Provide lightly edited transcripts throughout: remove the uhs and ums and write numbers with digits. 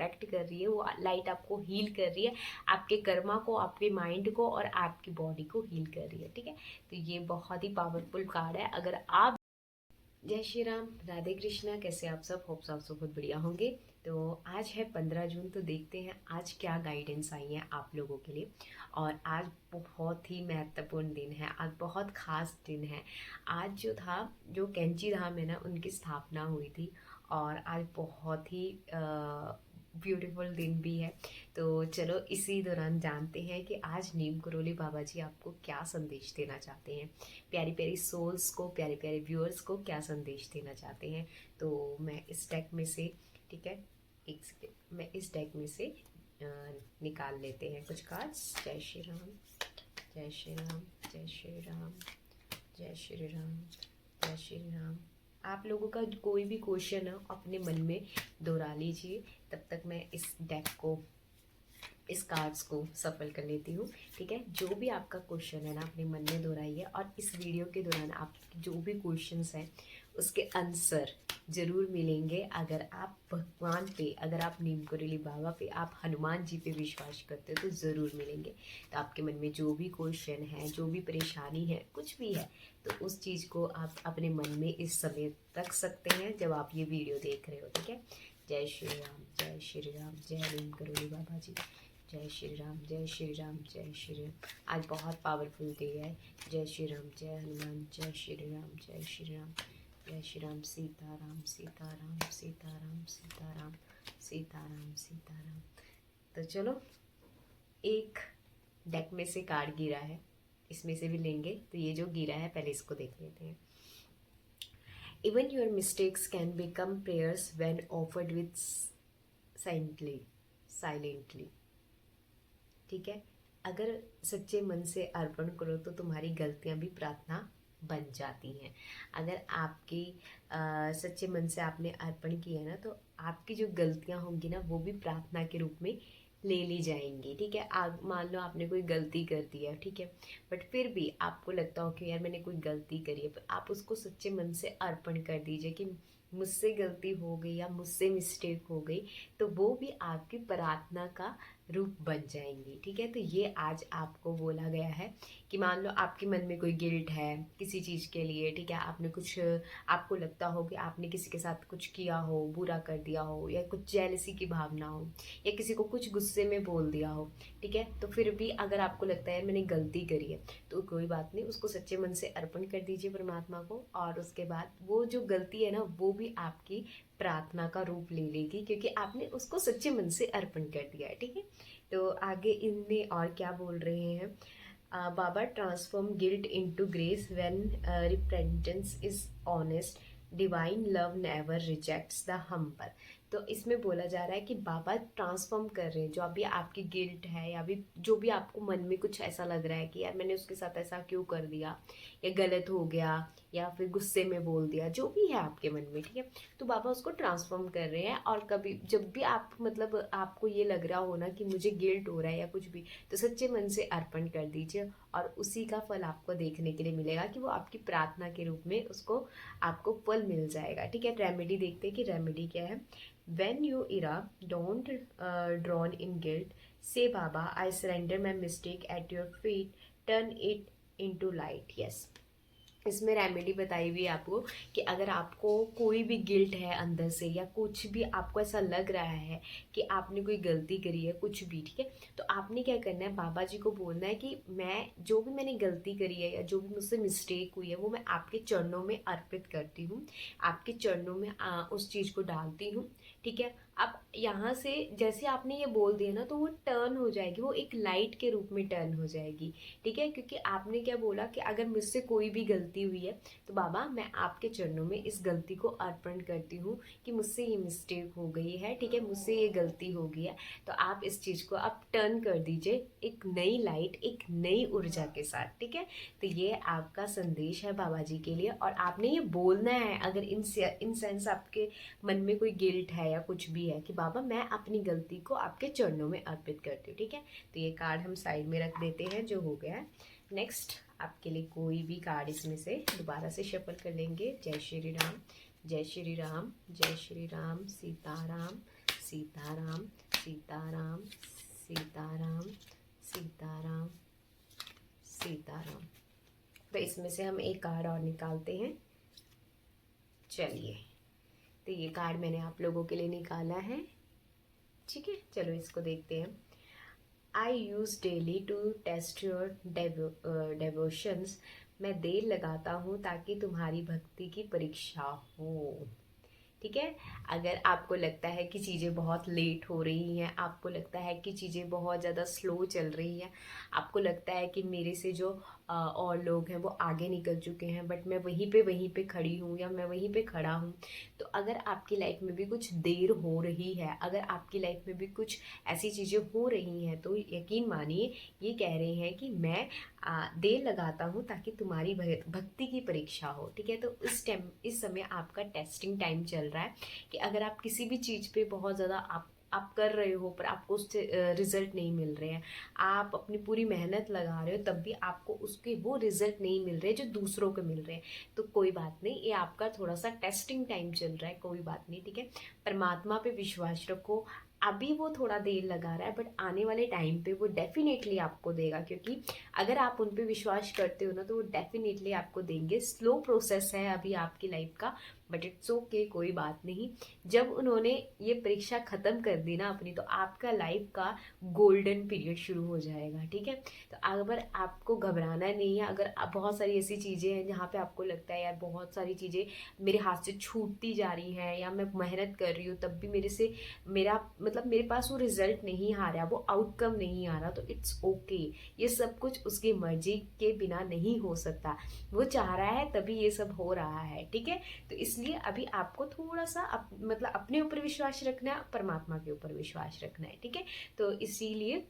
Protect कर रही है, वो लाइट आपको हील कर रही है, आपके कर्मा को, आपके माइंड को और आपकी बॉडी को हील कर रही है। ठीक है, तो ये बहुत ही पावरफुल कार्ड है। अगर आप, जय श्री राम, राधे कृष्णा, कैसे आप सब? होप्स आप सब बहुत बढ़िया होंगे। तो आज है 15 जून, तो देखते हैं आज क्या गाइडेंस आई है आप लोगों के लिए। और आज बहुत ही महत्वपूर्ण दिन है, आज बहुत खास दिन है। आज जो था, जो कैंची धाम है ना, उनकी स्थापना हुई थी। और आज बहुत ही ब्यूटीफुल दिन भी है। तो चलो इसी दौरान जानते हैं कि आज नीम करोली बाबा जी आपको क्या संदेश देना चाहते हैं, प्यारी प्यारी सोल्स को, प्यारे प्यारे व्यूअर्स को क्या संदेश देना चाहते हैं। तो मैं इस डेक में से, ठीक है, एक सेकेंड, मैं इस डेक में से निकाल लेते हैं कुछ कार्ड्स। जय श्री राम, जय श्री राम, जय श्री राम, जय श्री राम, जय श्री राम। आप लोगों का कोई भी क्वेश्चन है अपने मन में दोहरा लीजिए, तब तक मैं इस डेक को, इस कार्ड्स को सफल कर लेती हूँ। ठीक है, जो भी आपका क्वेश्चन है ना अपने मन में दोहराइए, और इस वीडियो के दौरान आप जो भी क्वेश्चंस हैं उसके आंसर जरूर मिलेंगे। अगर आप भगवान पे, अगर आप नीम करोली बाबा पे, आप हनुमान जी पे विश्वास करते हो तो ज़रूर मिलेंगे। तो आपके मन में जो भी क्वेश्चन है, जो भी परेशानी है, कुछ भी है, तो उस चीज़ को आप अपने मन में इस समय रख सकते हैं जब आप ये वीडियो देख रहे हो। ठीक है, जय श्री राम, जय श्री राम, जय नीम करोली बाबा जी, जय श्री राम, जय श्री राम, जय श्री राम। आज बहुत पावरफुल डे है। जय श्री राम, जय हनुमान, जय श्री राम, जय श्री राम, जय श्री राम। सीताराम, सीताराम, सीताराम, सीताराम, सीताराम, सीताराम। तो चलो, एक डेक में से कार्ड गिरा है, इसमें से भी लेंगे। तो ये जो गिरा है पहले इसको देख लेते हैं। Even your mistakes can become prayers when offered with silently. ठीक है, अगर सच्चे मन से अर्पण करो तो तुम्हारी गलतियां भी प्रार्थना बन जाती हैं। अगर आपकी सच्चे मन से आपने अर्पण किया ना, तो आपकी जो गलतियां होंगी ना वो भी प्रार्थना के रूप में ले ली जाएंगी। ठीक है, मान लो आपने कोई गलती कर दी है, ठीक है, बट फिर भी आपको लगता हो कि यार मैंने कोई गलती करी है, पर आप उसको सच्चे मन से अर्पण कर दीजिए कि मुझसे गलती हो गई या मुझसे मिस्टेक हो गई, तो वो भी आपकी प्रार्थना का रूप बन जाएंगी। ठीक है, तो ये आज आपको बोला गया है कि मान लो आपके मन में कोई गिल्ट है किसी चीज़ के लिए, ठीक है, आपने कुछ, आपको लगता हो कि आपने किसी के साथ कुछ किया हो, बुरा कर दिया हो, या कुछ जेलसी की भावना हो, या किसी को कुछ गुस्से में बोल दिया हो। ठीक है, तो फिर भी अगर आपको लगता है मैंने गलती करी है, तो कोई बात नहीं, उसको सच्चे मन से अर्पण कर दीजिए परमात्मा को। और उसके बाद वो जो गलती है ना वो भी आपकी प्रार्थना का रूप ले लेगी, क्योंकि आपने उसको सच्चे मन से अर्पण कर दिया है। ठीक है, तो आगे इनमें और क्या बोल रहे हैं। Baba transform guilt into grace when repentance is honest, divine love never rejects the humble. तो इसमें बोला जा रहा है कि बाबा ट्रांसफॉर्म कर रहे हैं जो अभी आपकी गिल्ट है, या भी जो भी आपको मन में कुछ ऐसा लग रहा है कि यार मैंने उसके साथ ऐसा क्यों कर दिया, या गलत हो गया, या फिर गुस्से में बोल दिया, जो भी है आपके मन में। ठीक है, तो बाबा उसको ट्रांसफॉर्म कर रहे हैं। और कभी जब भी आप, मतलब आपको ये लग रहा हो ना कि मुझे गिल्ट हो रहा है या कुछ भी, तो सच्चे मन से अर्पण कर दीजिए, और उसी का फल आपको देखने के लिए मिलेगा कि वो आपकी प्रार्थना के रूप में उसको आपको फल मिल जाएगा। ठीक है, रेमेडी देखते हैं कि रेमेडी क्या है। When you era don't drown in guilt, say Baba, I surrender my mistake at your feet, turn it into light. Yes. इसमें रेमेडी बताई हुई है आपको कि अगर आपको कोई भी गिल्ट है अंदर से, या कुछ भी आपको ऐसा लग रहा है कि आपने कोई गलती करी है, कुछ भी, ठीक है, तो आपने क्या करना है, बाबा जी को बोलना है कि मैं जो भी मैंने गलती करी है या जो भी मुझसे मिस्टेक हुई है वो मैं आपके चरणों में अर्पित करती हूँ, आपके चरणों में उस चीज़ को डालती हूँ। ठीक है, अब यहाँ से जैसे आपने ये बोल दिया ना, तो वो टर्न हो जाएगी, वो एक लाइट के रूप में टर्न हो जाएगी। ठीक है, क्योंकि आपने क्या बोला कि अगर मुझसे कोई भी गलती हुई है तो बाबा मैं आपके चरणों में इस गलती को अर्पण करती हूँ कि मुझसे ये मिस्टेक हो गई है। ठीक है, मुझसे ये गलती हो गई है, तो आप इस चीज़ को आप टर्न कर दीजिए एक नई लाइट, एक नई ऊर्जा के साथ। ठीक है, तो ये आपका संदेश है बाबा जी के लिए, और आपने ये बोलना है अगर इन सेंस आपके मन में कोई गिल्ट है या कुछ भी है, कि बाबा मैं अपनी गलती को आपके चरणों में अर्पित करती हूँ। ठीक है, तो ये कार्ड हम साइड में रख देते हैं जो हो गया है। नेक्स्ट आपके लिए कोई भी कार्ड इसमें से दोबारा से शफल कर लेंगे। जय श्री राम, जय श्री राम, जय श्री राम, सीताराम, सीताराम सीताराम सीताराम सीताराम सीताराम। तो इसमें से हम एक कार्ड और निकालते हैं। चलिए, तो ये कार्ड मैंने आप लोगों के लिए निकाला है, ठीक है। चलो इसको देखते हैं। I use daily to test your devotions. मैं देर लगाता हूँ ताकि तुम्हारी भक्ति की परीक्षा हो, ठीक है। अगर आपको लगता है कि चीज़ें बहुत लेट हो रही हैं, आपको लगता है कि चीज़ें बहुत ज़्यादा स्लो चल रही हैं, आपको लगता है कि मेरे से जो और लोग हैं वो आगे निकल चुके हैं, बट मैं वहीं पे खड़ी हूँ या मैं वहीं पे खड़ा हूँ, तो अगर आपकी लाइफ में भी कुछ देर हो रही है, अगर आपकी लाइफ में भी कुछ ऐसी चीज़ें हो रही हैं, तो यकीन मानिए ये कह रहे हैं कि मैं देर लगाता हूँ ताकि तुम्हारी भक्ति की परीक्षा हो, ठीक है। तो इस समय आपका टेस्टिंग टाइम चल रहा है कि अगर आप किसी भी चीज़ पे बहुत ज़्यादा आप कर रहे हो पर आपको उससे रिजल्ट नहीं मिल रहे हैं, आप अपनी पूरी मेहनत लगा रहे हो तब भी आपको उसके वो रिजल्ट नहीं मिल रहे जो दूसरों को मिल रहे हैं, तो कोई बात नहीं, ये आपका थोड़ा सा टेस्टिंग टाइम चल रहा है, कोई बात नहीं, ठीक है। परमात्मा पे विश्वास रखो। अभी वो थोड़ा देर लगा रहा है बट आने वाले टाइम पे वो डेफिनेटली आपको देगा, क्योंकि अगर आप उन पे विश्वास करते हो ना तो वो डेफिनेटली आपको देंगे। स्लो प्रोसेस है अभी आपकी लाइफ का, बट इट्स ओके, कोई बात नहीं। जब उन्होंने ये परीक्षा ख़त्म कर दी ना अपनी, तो आपका लाइफ का गोल्डन पीरियड शुरू हो जाएगा, ठीक है। तो अगर आपको घबराना नहीं है, अगर आप बहुत सारी ऐसी चीज़ें हैं जहाँ पे आपको लगता है यार बहुत सारी चीज़ें मेरे हाथ से छूटती जा रही हैं, या मैं मेहनत कर रही हूँ तब भी मेरे से मेरा मतलब मेरे पास वो रिजल्ट नहीं आ रहा, वो आउटकम नहीं आ रहा, तो इट्स ओके। ये सब कुछ उसकी मर्जी के बिना नहीं हो सकता, वो चाह रहा है तभी ये सब हो रहा है, ठीक है। तो इसलिए अभी आपको थोड़ा सा मतलब अपने ऊपर विश्वास रखना है, परमात्मा के ऊपर विश्वास रखना है, ठीक है। तो इसीलिए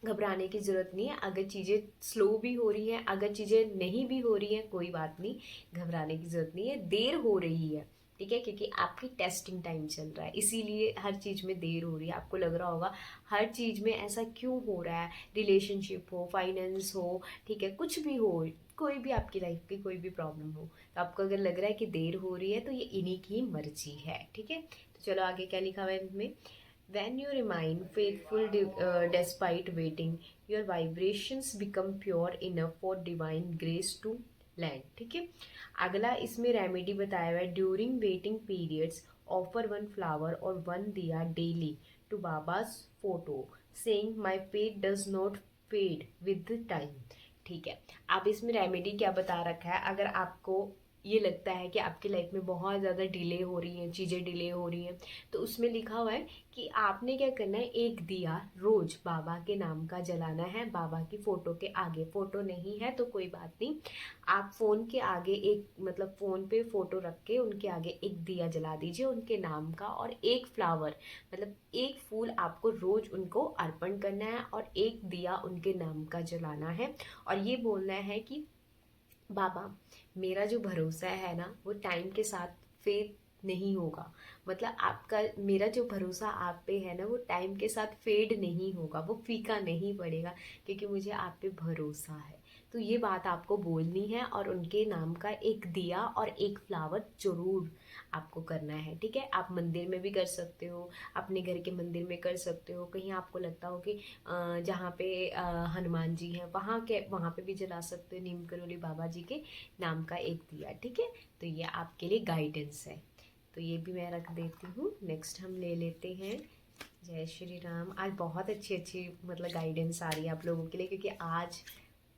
घबराने की ज़रूरत नहीं है। अगर चीज़ें स्लो भी हो रही हैं, अगर चीज़ें नहीं भी हो रही हैं, कोई बात नहीं, घबराने की ज़रूरत नहीं है। देर हो रही है, ठीक है, क्योंकि आपकी टेस्टिंग टाइम चल रहा है, इसीलिए हर चीज़ में देर हो रही है। आपको लग रहा होगा हर चीज़ में ऐसा क्यों हो रहा है, रिलेशनशिप हो, फाइनेंस हो, ठीक है, कुछ भी हो, कोई भी आपकी लाइफ की कोई भी प्रॉब्लम हो, तो आपको अगर लग रहा है कि देर हो रही है तो ये इन्हीं की मर्जी है, ठीक है। तो चलो आगे क्या लिखा हुआ है इसमें। When you remain faithful despite waiting, your vibrations become pure enough for divine grace to land, ठीक है। अगला इसमें रेमेडी बताया हुआ है। During waiting periods offer one flower और one diya daily to Baba's photo saying my faith does not fade with time, ठीक है। अब इसमें रेमेडी क्या बता रखा है, अगर आपको ये लगता है कि आपकी लाइफ में बहुत ज़्यादा डिले हो रही हैं, चीज़ें डिले हो रही हैं, तो उसमें लिखा हुआ है कि आपने क्या करना है, एक दिया रोज बाबा के नाम का जलाना है, बाबा की फोटो के आगे। फोटो नहीं है तो कोई बात नहीं, आप फोन के आगे एक मतलब फोन पे फोटो रख के उनके आगे एक दिया जला दीजिए उनके नाम का, और एक फ्लावर मतलब एक फूल आपको रोज उनको अर्पण करना है, और एक दिया उनके नाम का जलाना है, और ये बोलना है कि बाबा, मेरा जो भरोसा है ना वो टाइम के साथ फेड नहीं होगा, मतलब आपका मेरा जो भरोसा आप पे है ना वो टाइम के साथ फेड नहीं होगा, वो फीका नहीं पड़ेगा, क्योंकि मुझे आप पे भरोसा है। तो ये बात आपको बोलनी है, और उनके नाम का एक दिया और एक फ्लावर जरूर आपको करना है, ठीक है। आप मंदिर में भी कर सकते हो, अपने घर के मंदिर में कर सकते हो, कहीं आपको लगता हो कि जहाँ पे हनुमान जी हैं वहाँ पे भी जला सकते हो नीम करोली बाबा जी के नाम का एक दिया, ठीक है। तो ये आपके लिए गाइडेंस है, तो ये भी मैं रख देती हूँ। नेक्स्ट हम ले लेते हैं। जय श्री राम। आज बहुत अच्छी अच्छी मतलब गाइडेंस आ रही है आप लोगों के लिए, क्योंकि आज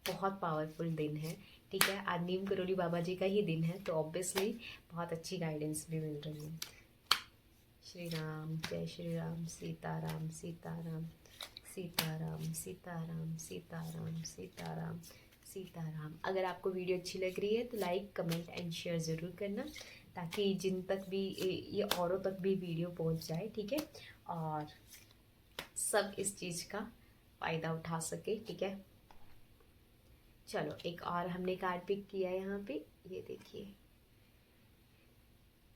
बहुत पावरफुल दिन है, ठीक है। आज नीम करोली बाबा जी का ही दिन है, तो ऑब्वियसली बहुत अच्छी गाइडेंस भी मिल रही है। श्री राम, जय श्री राम, सीताराम सीताराम सीताराम सीताराम सीताराम सीताराम सीताराम। अगर आपको वीडियो अच्छी लग रही है तो लाइक कमेंट एंड शेयर ज़रूर करना, ताकि जिन तक भी ये औरों तक भी वीडियो पहुंच जाए, ठीक है, और सब इस चीज़ का फ़ायदा उठा सके, ठीक है। चलो एक और हमने कार्ड पिक किया है यहाँ पे, ये देखिए।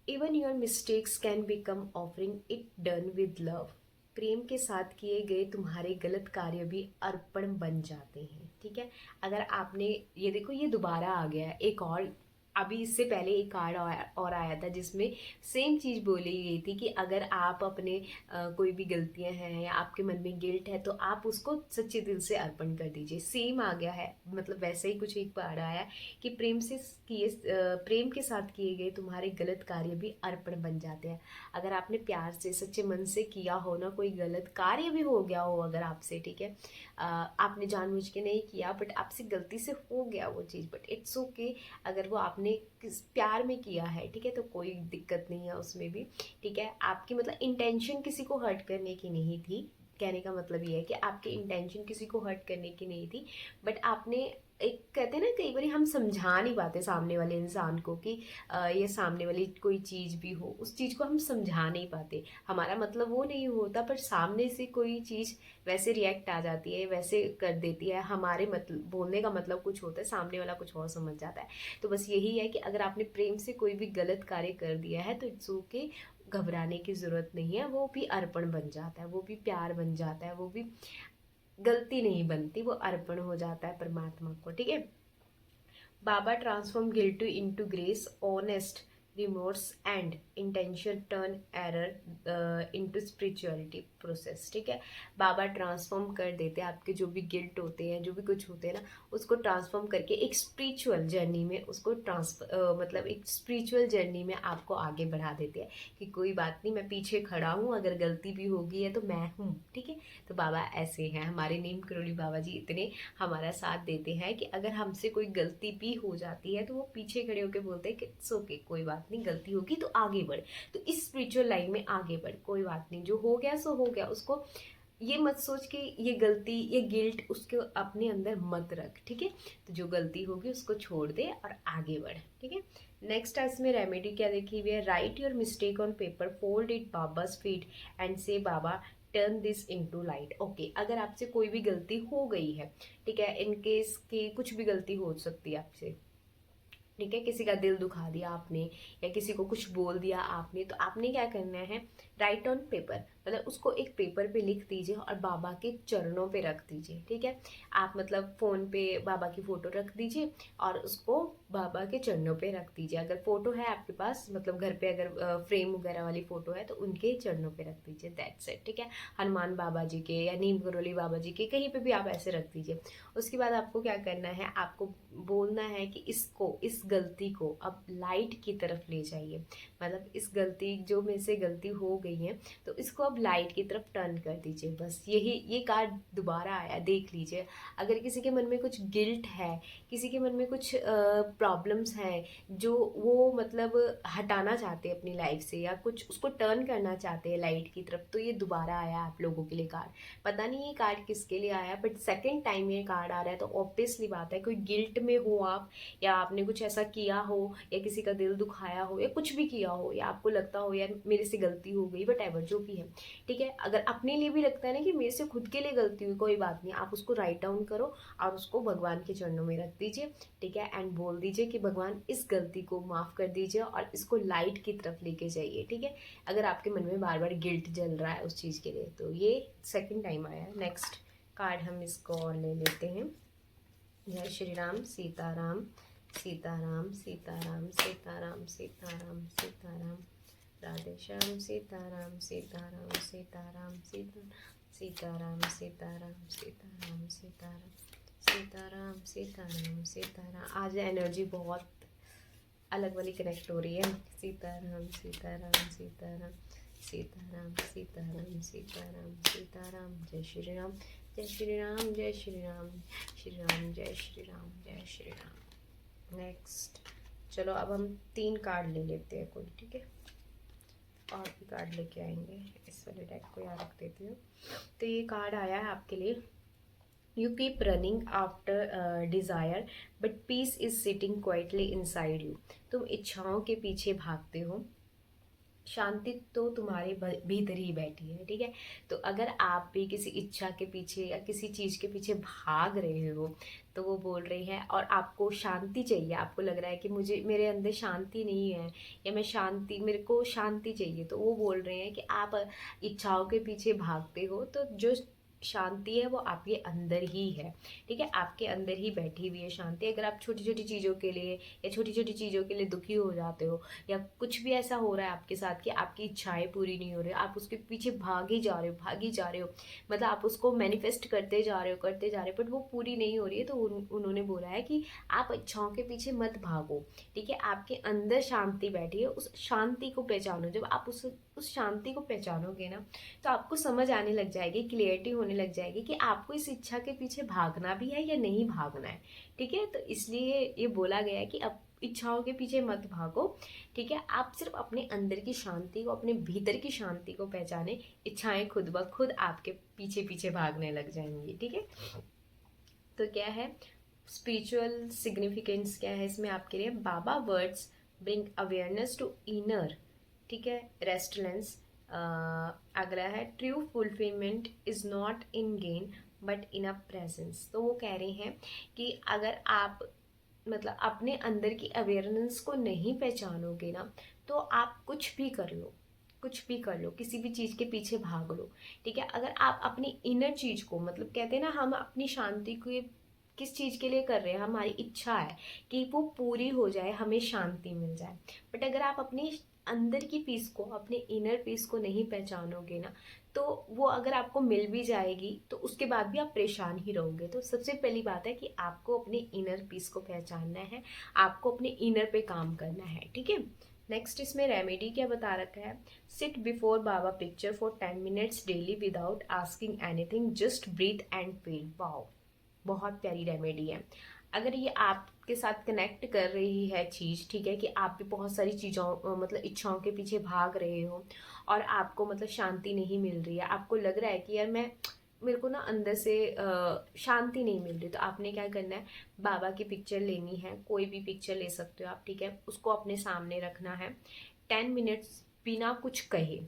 Even your mistakes can become offering it done with love. प्रेम के साथ किए गए तुम्हारे गलत कार्य भी अर्पण बन जाते हैं, ठीक है। अगर आपने ये देखो, ये दोबारा आ गया है, एक और अभी इससे पहले एक कार्ड और आया था जिसमें सेम चीज़ बोली गई थी कि अगर आप अपने कोई भी गलतियां हैं या आपके मन में गिल्ट है तो आप उसको सच्चे दिल से अर्पण कर दीजिए। सेम आ गया है, मतलब वैसे ही कुछ एक कार्ड आया कि प्रेम के साथ किए गए तुम्हारे गलत कार्य भी अर्पण बन जाते हैं। अगर आपने प्यार से सच्चे मन से किया हो ना, कोई गलत कार्य भी हो गया हो अगर आपसे, ठीक है, आपने जानबूझ के नहीं किया बट आपसे गलती से हो गया वो चीज़, बट इट्स ओके। अगर वो आपने किस प्यार में किया है, ठीक है, तो कोई दिक्कत नहीं है उसमें भी, ठीक है। आपकी मतलब इंटेंशन किसी को हर्ट करने की नहीं थी, कहने का मतलब ये है कि आपकी इंटेंशन किसी को हर्ट करने की नहीं थी, बट आपने एक, कहते हैं ना कई बार हम समझा नहीं पाते सामने वाले इंसान को कि ये सामने वाली कोई चीज़ भी हो, उस चीज़ को हम समझा नहीं पाते, हमारा मतलब वो नहीं होता, पर सामने से कोई चीज़ वैसे रिएक्ट आ जाती है, वैसे कर देती है, हमारे मतलब बोलने का मतलब कुछ होता है, सामने वाला कुछ और समझ जाता है। तो बस यही है कि अगर आपने प्रेम से कोई भी गलत कार्य कर दिया है तो इट्स ओके, घबराने की ज़रूरत नहीं है, वो भी अर्पण बन जाता है, वो भी प्यार बन जाता है, वो भी गलती नहीं बनती, वो अर्पण हो जाता है परमात्मा को, ठीक है। Baba transform guilt into grace, honest remorse and intention turn error into spirituality process, ठीक है। बाबा ट्रांसफॉर्म कर देते हैं आपके जो भी गिल्ट होते हैं, जो भी कुछ होते हैं ना, उसको ट्रांसफॉर्म करके एक स्पिरिचुअल जर्नी में उसको मतलब एक स्पिरिचुअल जर्नी में आपको आगे बढ़ा देते हैं कि कोई बात नहीं, मैं पीछे खड़ा हूँ, अगर गलती भी होगी है तो मैं हूँ, ठीक है। तो बाबा ऐसे हैं, हमारे नीम करोली बाबा जी इतने हमारा साथ देते हैं कि अगर हमसे कोई गलती भी हो जाती है तो वो पीछे खड़े होकर बोलते हैं कि इट्स ओके, कोई बात नहीं, गलती होगी तो आगे बढ़, तो इस स्पिरिचुअल लाइन में आगे बढ़, कोई बात नहीं, जो हो गया सो हो गया, उसको ये मत सोच के ये गलती ये गिल्ट उसके अपने अंदर मत रख, ठीक है। तो जो गलती होगी उसको छोड़ दे और आगे बढ़, ठीक है। नेक्स्ट इसमें रेमेडी क्या देखी हुई है, write your mistake on paper, fold it Baba's feet and say Baba turn this into light. Okay, अगर आपसे कोई भी गलती हो गई है, ठीक है, इन केस की कुछ भी गलती हो सकती है आपसे, ठीक है, किसी का दिल दुखा दिया आपने या किसी को कुछ बोल दिया आपने, तो आपने क्या करना है, राइट ऑन पेपर, मतलब उसको एक पेपर पे लिख दीजिए और बाबा के चरणों पे रख दीजिए, ठीक है। आप मतलब फ़ोन पे बाबा की फ़ोटो रख दीजिए और उसको बाबा के चरणों पे रख दीजिए, अगर फ़ोटो है आपके पास, मतलब घर पे अगर फ्रेम वगैरह वाली फ़ोटो है तो उनके चरणों पे रख दीजिए, दैट्स इट, ठीक है। हनुमान बाबा जी के या नीम करोली बाबा जी के, कहीं पे भी आप ऐसे रख दीजिए। उसके बाद आपको क्या करना है, आपको बोलना है कि इस गलती को अब लाइट की तरफ ले जाइए, मतलब इस गलती जो मेरे से गलती हो गई है तो इसको अब लाइट की तरफ टर्न कर दीजिए, बस यही, ये कार्ड दोबारा आया, देख लीजिए। अगर किसी के मन में कुछ गिल्ट है, किसी के मन में कुछ प्रॉब्लम्स हैं जो वो मतलब हटाना चाहते हैं अपनी लाइफ से या कुछ उसको टर्न करना चाहते हैं लाइट की तरफ, तो ये दोबारा आया आप लोगों के लिए कार्ड। पता नहीं ये कार्ड किसके लिए आया, बट सेकेंड टाइम ये कार्ड आ रहा है तो ऑब्वियसली बात है कोई गिल्ट में हो आप, या आपने कुछ ऐसा किया हो या किसी का दिल दुखाया हो या कुछ भी किया हो या आपको लगता हो यार मेरे से गलती हो गई, बट एवर जो भी है, ठीक है। अगर अपने लिए भी लगता है ना कि मेरे से खुद के लिए गलती हुई, कोई बात नहीं, आप उसको राइट डाउन करो और उसको भगवान के चरणों में रख दीजिए, ठीक है, एंड बोल दीजिए कि भगवान इस गलती को माफ़ कर दीजिए और इसको लाइट की तरफ लेके जाइए, ठीक है। अगर आपके मन में बार बार गिल्ट जल रहा है उस चीज़ के लिए, तो ये सेकंड टाइम आया है। नेक्स्ट कार्ड हम इसको और ले लेते हैं, जय श्री राम, सीताराम सीताराम सीताराम सीताराम सीताराम सीताराम, राधे श्याम, सीताराम सीताराम सीताराम सीताराम सीताराम सीताराम सीताराम सीताराम सीताराम सीताराम सीताराम। आज एनर्जी बहुत अलग वाली कनेक्ट हो रही है, सीताराम सीताराम सीताराम सीताराम सीताराम सीताराम सीताराम, जय श्री राम जय श्री राम जय श्री राम श्री राम जय श्री राम जय श्री राम। नेक्स्ट चलो अब हम 3 कार्ड ले लेते हैं कोई, ठीक है, और भी कार्ड लेके आएंगे, इस वाले डेक को यहाँ रख देती हूँ। तो ये कार्ड आया है आपके लिए, you keep running after desire but peace is sitting quietly inside you. तुम इच्छाओं के पीछे भागते हो, शांति तो तुम्हारे भीतर ही बैठी है, ठीक है। तो अगर आप भी किसी इच्छा के पीछे या किसी चीज़ के पीछे भाग रहे हो तो वो बोल रही है, और आपको शांति चाहिए, आपको लग रहा है कि मुझे मेरे अंदर शांति नहीं है या मेरे को शांति चाहिए, तो वो बोल रहे हैं कि आप इच्छाओं के पीछे भागते हो, तो जो शांति है वो आपके अंदर ही है, ठीक है, आपके अंदर ही बैठी हुई है शांति। अगर आप छोटी छोटी चीज़ों के लिए या छोटी छोटी चीज़ों के लिए दुखी हो जाते हो, या कुछ भी ऐसा हो रहा है आपके साथ कि आपकी इच्छाएं पूरी नहीं हो रही, आप उसके पीछे भागी जा रहे हो, भागी जा रहे हो, मतलब आप उसको मैनिफेस्ट करते जा रहे हो, करते जा रहे हो, बट वो पूरी नहीं हो रही है, तो उन्होंने बोला है कि आप इच्छाओं के पीछे मत भागो, ठीक है, आपके अंदर शांति बैठी है, उस शांति को पहचानो। जब आप उस शांति को पहचानोगे ना, तो आपको समझ आने लग जाएगी, क्लियरिटी होने लग जाएगी कि आपको इस इच्छा के पीछे भागना भी है या नहीं भागना है, ठीक है। तो इसलिए ये बोला गया है कि अब इच्छाओं के पीछे मत भागो, ठीक है, आप सिर्फ अपने अंदर की शांति को, अपने भीतर की शांति को पहचाने, इच्छाएं खुद ब खुद आपके पीछे पीछे भागने लग जाएंगी, ठीक है। तो क्या है स्पिरिचुअल सिग्निफिकेंस, क्या है इसमें आपके लिए? Baba words bring awareness to inner, ठीक है, रेस्टलेंस। अगला है true fulfilment is not in gain but in a presence. तो वो कह रहे हैं कि अगर आप मतलब अपने अंदर की अवेयरनेस को नहीं पहचानोगे ना, तो आप कुछ भी कर लो, कुछ भी कर लो, किसी भी चीज़ के पीछे भाग लो, ठीक है। अगर आप अपनी इनर चीज़ को, मतलब कहते हैं ना, हम अपनी शांति को किस चीज़ के लिए कर रहे हैं, हमारी इच्छा है कि वो पूरी हो जाए, हमें शांति मिल जाए। बट अगर आप अपनी अंदर की पीस को, अपने इनर पीस को नहीं पहचानोगे ना, तो वो अगर आपको मिल भी जाएगी तो उसके बाद भी आप परेशान ही रहोगे। तो सबसे पहली बात है कि आपको अपने इनर पीस को पहचानना है, आपको अपने इनर पे काम करना है, ठीक है। नेक्स्ट इसमें रेमेडी क्या बता रखा है? Sit before Baba picture for 10 minutes daily without asking anything, just breathe and feel. Wow, बहुत प्यारी रेमेडी है। अगर ये आपके साथ कनेक्ट कर रही है चीज़, ठीक है, कि आप भी बहुत सारी चीज़ों मतलब इच्छाओं के पीछे भाग रहे हो और आपको मतलब शांति नहीं मिल रही है, आपको लग रहा है कि यार मेरे को ना अंदर से शांति नहीं मिल रही, तो आपने क्या करना है, बाबा की पिक्चर लेनी है, कोई भी पिक्चर ले सकते हो आप, ठीक है, उसको अपने सामने रखना है 10 मिनट्स, बिना कुछ कहे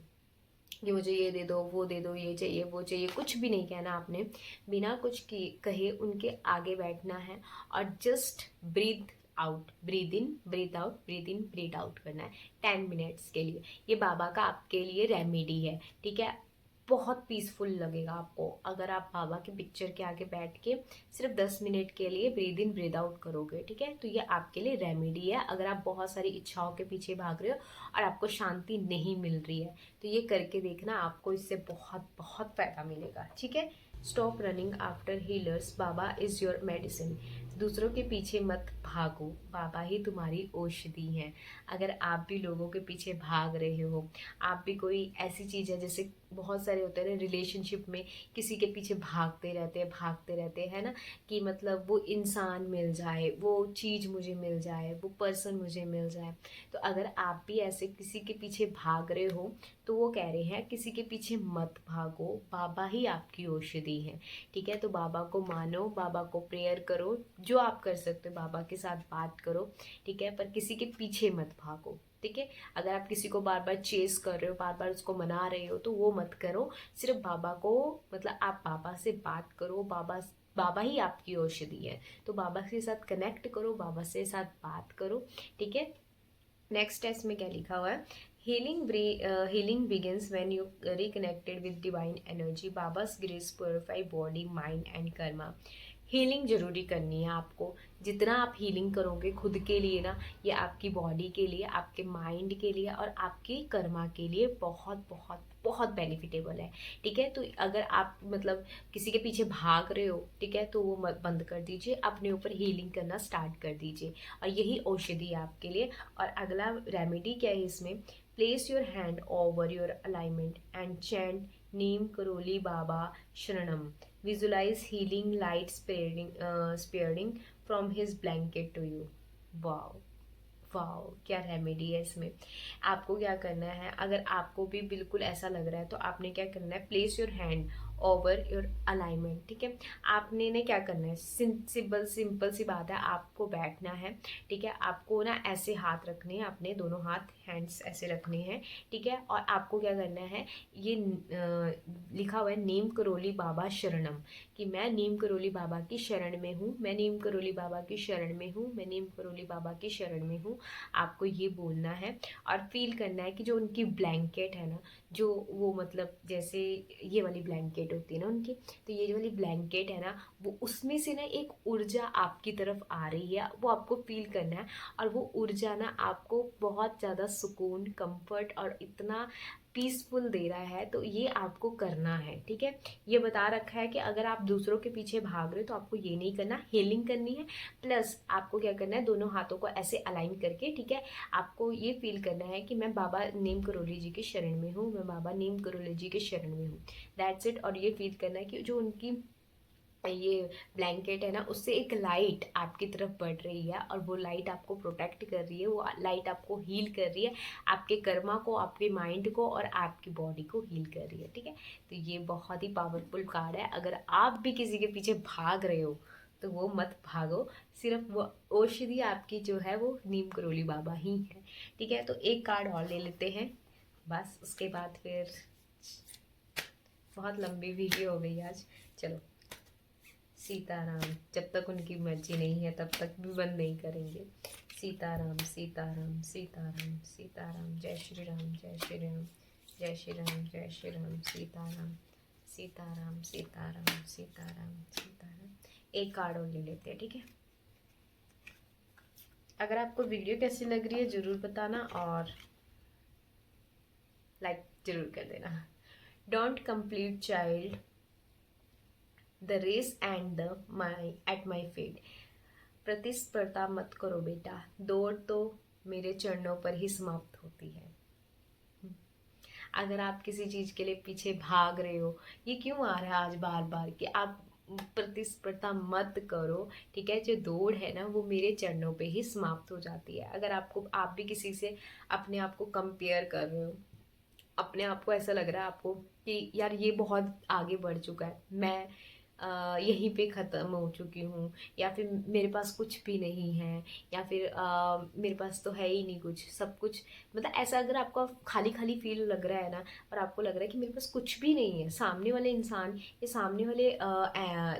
कि मुझे ये दे दो, वो दे दो, ये चाहिए, वो चाहिए, कुछ भी नहीं कहना आपने, बिना कुछ कहे उनके आगे बैठना है और just breathe out, breathe in breathe out, breathe in breathe out करना है 10 मिनट्स के लिए। ये बाबा का आपके लिए रेमेडी है, ठीक है। बहुत पीसफुल लगेगा आपको अगर आप बाबा की पिक्चर के आगे बैठ के सिर्फ 10 मिनट के लिए ब्रीद इन ब्रीद आउट करोगे, ठीक है। तो ये आपके लिए रेमेडी है अगर आप बहुत सारी इच्छाओं के पीछे भाग रहे हो और आपको शांति नहीं मिल रही है, तो ये करके देखना, आपको इससे बहुत बहुत फायदा मिलेगा, ठीक है। Stop running after healers, Baba is your medicine. दूसरों के पीछे मत भागो, बाबा ही तुम्हारी औषधि है। अगर आप भी लोगों के पीछे भाग रहे हो, आप भी कोई ऐसी चीज़ है, जैसे बहुत सारे होते हैं ना रिलेशनशिप में, किसी के पीछे भागते रहते हैं ना, कि मतलब वो इंसान मिल जाए, वो चीज़ मुझे मिल जाए, वो पर्सन मुझे मिल जाए। तो अगर आप भी ऐसे किसी के पीछे भाग रहे हो, तो वो कह रहे हैं किसी के पीछे मत भागो, बाबा ही आपकी औषधि है, ठीक है। तो बाबा को मानो, बाबा को प्रेयर करो, जो आप कर सकते हो बाबा के साथ बात करो, ठीक है, पर किसी के पीछे मत भागो, ठीक है। अगर आप किसी को बार बार चेस कर रहे हो, बार बार उसको मना रहे हो, तो वो मत करो। सिर्फ बाबा को, मतलब आप बाबा से बात करो, बाबा ही आपकी औषधि है, तो बाबा के साथ कनेक्ट करो, बाबा से साथ बात करो, ठीक है। नेक्स्ट टेस्ट में क्या लिखा हुआ है? Healing begins when you reconnected with divine energy, Baba's grace purify body mind and karma. Healing जरूरी करनी है आपको। जितना आप हीलिंग करोगे खुद के लिए ना, ये आपकी बॉडी के लिए, आपके माइंड के लिए और आपकी कर्मा के लिए बहुत बहुत बहुत बेनिफिटेबल है, ठीक है। तो अगर आप मतलब किसी के पीछे भाग रहे हो, ठीक है, तो वो मत बंद कर दीजिए, अपने ऊपर हीलिंग करना स्टार्ट कर दीजिए, और यही औषधि है आपके लिए। और अगला रेमेडी क्या है इसमें? Place your hand over your alignment and chant Neem Karoli Baba sharanam. Visualize healing light spreading from his blanket to you. Wow. Wow, क्या रेमेडी है इसमें। आपको क्या करना है, अगर आपको भी बिल्कुल ऐसा लग रहा है, तो आपने क्या करना है, place your hand over your alignment, ठीक है। आपने ने क्या करना है, सिंपल सी बात है, आपको बैठना है, ठीक है। आपको ना ऐसे हाथ रखने हैं, अपने दोनों हाथ हैंड्स ऐसे रखने हैं, ठीक है। और आपको क्या करना है, ये लिखा हुआ है नीम करोली बाबा शरणम, कि मैं नीम करोली बाबा की शरण में हूँ, मैं नीम करोली बाबा की शरण में हूँ, मैं नीम करोली बाबा की शरण में हूँ। आपको ये बोलना है और फील करना है कि जो उनकी ब्लैंकेट है ना, जो वो मतलब जैसे ये वाली ब्लैंकेट ब्लैंकेट होती है ना उनकी, तो ये जो वाली ब्लैंकेट है ना, वो उसमें से ना एक ऊर्जा आपकी तरफ आ रही है, वो आपको फील करना है। और वो ऊर्जा ना आपको बहुत ज़्यादा सुकून, कंफर्ट और इतना पीसफुल दे रहा है, तो ये आपको करना है। ठीक है, ये बता रखा है कि अगर आप दूसरों के पीछे भाग रहे हो तो आपको ये नहीं करना, हीलिंग करनी है। प्लस आपको क्या करना है, दोनों हाथों को ऐसे अलाइन करके, ठीक है, आपको ये फील करना है कि मैं बाबा नीम करोली जी के शरण में हूँ, मैं बाबा नीम करोली जी के शरण में हूँ। That's it. और ये फील करना है कि जो उनकी ये ब्लैंकेट है ना, उससे एक लाइट आपकी तरफ बढ़ रही है, और वो लाइट आपको प्रोटेक्ट कर रही है, वो लाइट आपको हील कर रही है, आपके कर्मा को, आपके माइंड को और आपकी बॉडी को हील कर रही है। ठीक है, तो ये बहुत ही पावरफुल कार्ड है। अगर आप भी किसी के पीछे भाग रहे हो तो वो मत भागो, सिर्फ वो औषधि आपकी जो है वो नीम करोली बाबा ही है। ठीक है, तो एक कार्ड और ले लेते हैं, बस उसके बाद फिर बहुत लंबी वीडियो हो गई आज। चलो, सीताराम, जब तक उनकी मर्जी नहीं है तब तक भी बंद नहीं करेंगे। सीताराम सीताराम सीताराम सीताराम, जय श्री राम जय श्री राम जय श्री राम जय श्री राम, सीताराम सीताराम सीताराम सीताराम सीताराम। एक कार्ड और ले लेते हैं, ठीक है। अगर आपको वीडियो कैसी लग रही है ज़रूर बताना, और लाइक ज़रूर कर देना। Don't complete child the race and the my at my feet. प्रतिस्पर्धा मत करो बेटा, दौड़ तो मेरे चरणों पर ही समाप्त होती है। अगर आप किसी चीज के लिए पीछे भाग रहे हो, ये क्यों आ रहा है आज बार बार कि आप प्रतिस्पर्धा मत करो, ठीक है। जो दौड़ है ना वो मेरे चरणों पे ही समाप्त हो जाती है। अगर आप भी किसी से अपने आप को कंपेयर कर रहे हो, अपने आप को ऐसा लग रहा है आपको कि यार ये बहुत आगे बढ़ चुका है, मैं यहीं पे ख़त्म हो चुकी हूँ, या फिर मेरे पास कुछ भी नहीं है, या फिर मेरे पास तो है ही नहीं कुछ, सब कुछ, मतलब ऐसा अगर आपको खाली खाली फील लग रहा है ना, और आपको लग रहा है कि मेरे पास कुछ भी नहीं है, सामने वाले इंसान या सामने वाले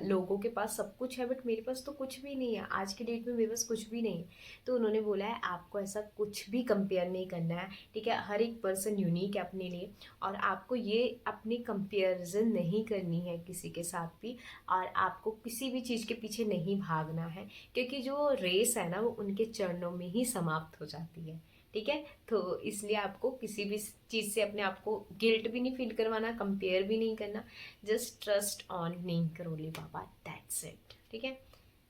लोगों के पास सब कुछ है, बट मेरे पास तो कुछ भी नहीं है, आज के डेट में मेरे पास कुछ भी नहीं है, तो उन्होंने बोला है आपको ऐसा कुछ भी कंपेयर नहीं करना है, ठीक है। हर एक पर्सन यूनिक है अपने लिए, और आपको ये अपनी कंपेरिजन नहीं करनी है किसी के साथ भी, और आपको किसी भी चीज़ के पीछे नहीं भागना है, क्योंकि जो रेस है ना वो उनके चरणों में ही समाप्त हो जाती है, ठीक है। तो इसलिए आपको किसी भी चीज़ से अपने आप को गिल्ट भी नहीं फील करवाना, कंपेयर भी नहीं करना, just trust on Neem Karoli Baba, that's it, ठीक है।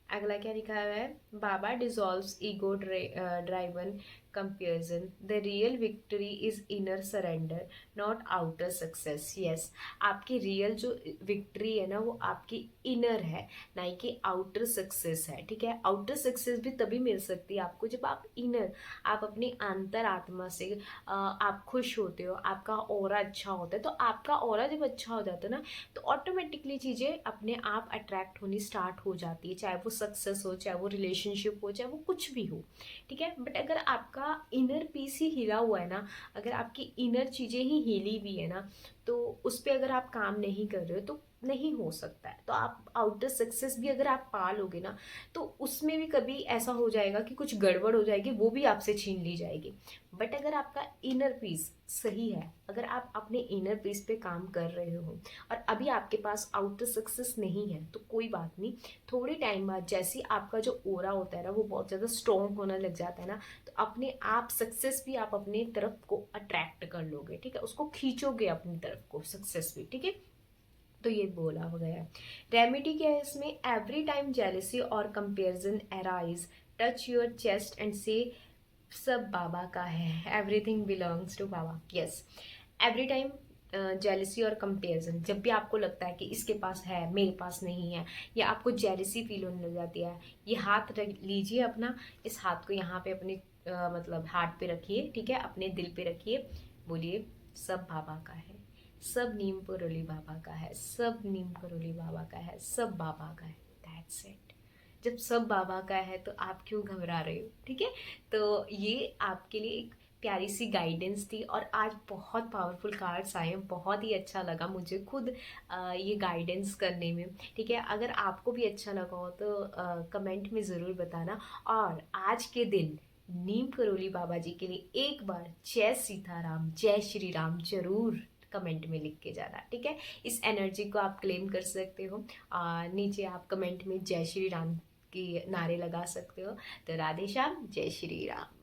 अगला क्या लिखा हुआ है, Baba dissolves ego driven comparison, the real victory is inner surrender not outer success. Yes, आपकी रियल जो विक्ट्री है ना वो आपकी इनर है, ना कि आउटर सक्सेस है, ठीक है। आउटर सक्सेस भी तभी मिल सकती है आपको जब आप इनर, आप अपनी अंतर आत्मा से आप खुश होते हो, आपका ऑरा अच्छा होता है, तो आपका ऑरा जब अच्छा हो जाता है ना, तो ऑटोमेटिकली चीज़ें अपने आप अट्रैक्ट होनी स्टार्ट हो जाती है, चाहे वो सक्सेस हो, चाहे वो रिलेशनशिप हो, चाहे वो कुछ भी हो, ठीक है। बट अगर आपका इनर पीस ही हिला हुआ है ना, अगर आपकी इनर चीज़ें ही हिली हुई है ना, तो उस पर अगर आप काम नहीं कर रहे हो तो नहीं हो सकता है। तो आप आउटर सक्सेस भी अगर आप पा लोगे ना, तो उसमें भी कभी ऐसा हो जाएगा कि कुछ गड़बड़ हो जाएगी, वो भी आपसे छीन ली जाएगी। बट अगर आपका इनर पीस सही है, अगर आप अपने इनर पीस पे काम कर रहे हो, और अभी आपके पास आउटर सक्सेस नहीं है, तो कोई बात नहीं, थोड़े टाइम बाद जैसे आपका जो ओरा होता है ना वो बहुत ज़्यादा स्ट्रॉन्ग होना लग जाता है ना, तो अपने आप सक्सेस भी आप अपने तरफ को अट्रैक्ट कर लोगे, ठीक है, उसको खींचोगे अपनी तरफ को, सक्सेस भी, ठीक है। तो ये बोला हो गया है। रेमेडी क्या है इसमें, एवरी टाइम जेलसी और comparison arise, touch your chest and say सब बाबा का है, everything belongs to Baba. Yes, every time jealousy और कंपेरिजन, जब भी आपको लगता है कि इसके पास है मेरे पास नहीं है, या आपको जेलसी फील होने लग जाती है, ये हाथ रख लीजिए अपना, इस हाथ को यहाँ पे अपने मतलब हार्ट पे रखिए, ठीक है, अपने दिल पे रखिए, बोलिए सब बाबा का है, सब नीम करोली बाबा का है, सब नीम करोली बाबा का है, सब बाबा का है, दैट्स इट। जब सब बाबा का है तो आप क्यों घबरा रहे हो, ठीक है। तो ये आपके लिए एक प्यारी सी गाइडेंस थी, और आज बहुत पावरफुल कार्ड्स आए हैं, बहुत ही अच्छा लगा मुझे खुद ये गाइडेंस करने में, ठीक है। अगर आपको भी अच्छा लगा हो तो कमेंट में ज़रूर बताना, और आज के दिन नीम करोली बाबा जी के लिए एक बार जय सीताराम जय श्री राम जरूर कमेंट में लिख के जाना, ठीक है। इस एनर्जी को आप क्लेम कर सकते हो। नीचे आप कमेंट में जय श्री राम की नारे लगा सकते हो। तो राधे श्याम, जय श्री राम।